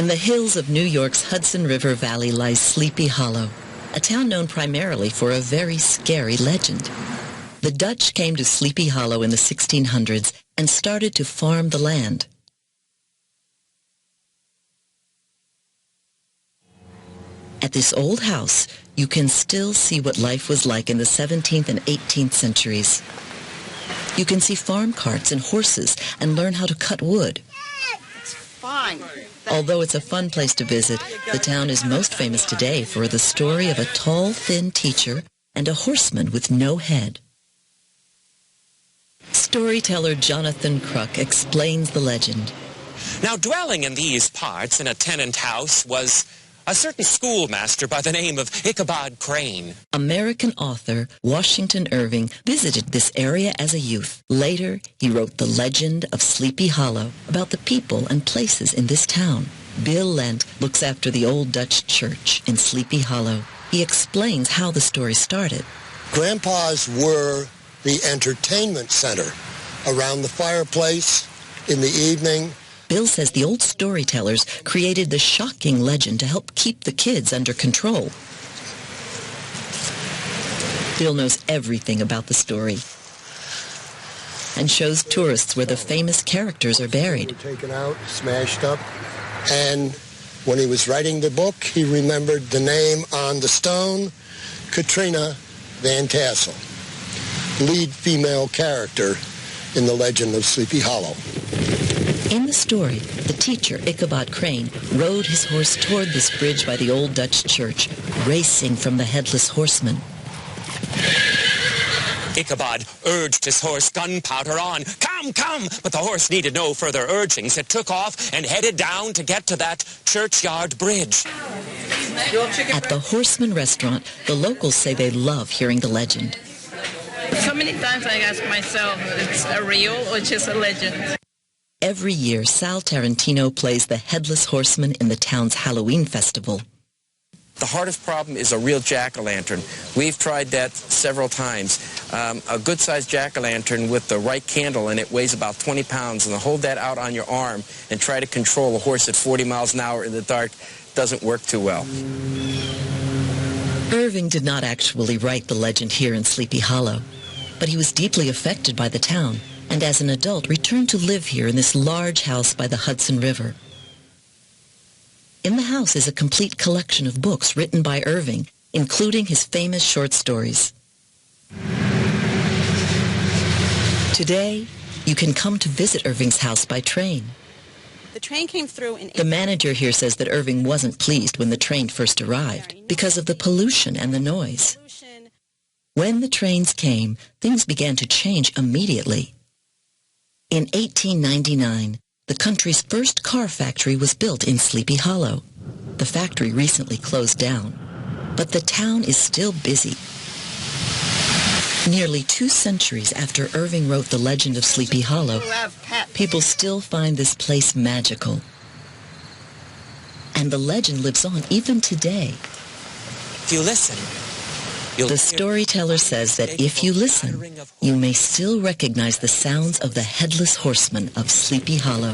In the hills of New York's Hudson River Valley lies Sleepy Hollow, a town known primarily for a very scary legend. The Dutch came to Sleepy Hollow in the 1600s and started to farm the land. At this old house, you can still see what life was like in the 17th and 18th centuries. You can see farm carts and horses and learn how to cut wood. It's fine. Although it's a fun place to visit, the town is most famous today for the story of a tall, thin teacher and a horseman with no head. Storyteller Jonathan Kruk explains the legend. Now, dwelling in these parts in a tenant house was a certain schoolmaster by the name of Ichabod Crane. American author Washington Irving visited this area as a youth. Later, he wrote The Legend of Sleepy Hollow about the people and places in this town. Bill Lent looks after the old Dutch church in Sleepy Hollow. He explains how the story started. Grandpas were the entertainment center around the fireplace in the evening. Bill says the old storytellers created the shocking legend to help keep the kids under control. Bill knows everything about the story and shows tourists where the famous characters are buried. Taken out, smashed up, and when he was writing the book, he remembered the name on the stone, Katrina Van Tassel, lead female character in the legend of Sleepy Hollow. In the story, the teacher, Ichabod Crane, rode his horse toward this bridge by the old Dutch church, racing from the headless horseman. Ichabod urged his horse Gunpowder on. Come, come! But the horse needed no further urgings. It took off and headed down to get to that churchyard bridge. At the Horseman restaurant, the locals say they love hearing the legend. So many times I ask myself, it's a real or just a legend? Every year, Sal Tarantino plays the Headless Horseman in the town's Halloween festival. The hardest problem is a real jack-o'-lantern. We've tried that several times. A good-sized jack-o'-lantern with the right candle in it weighs about 20 pounds, and to hold that out on your arm and try to control a horse at 40 miles an hour in the dark doesn't work too well. Irving did not actually write the legend here in Sleepy Hollow, but he was deeply affected by the town, and as an adult returned to live here in this large house by the Hudson River. In the house is a complete collection of books written by Irving, including his famous short stories. Today, you can come to visit Irving's house by train. The train came through in... The manager here says that Irving wasn't pleased when the train first arrived because of the pollution and the noise. When the trains came, things began to change immediately. In 1899, the country's first car factory was built in Sleepy Hollow. The factory recently closed down, but the town is still busy. Nearly 2 centuries after Irving wrote The Legend of Sleepy Hollow, people still find this place magical. And the legend lives on even today. If you listen, the storyteller says that if you listen, you may still recognize the sounds of the Headless Horseman of Sleepy Hollow.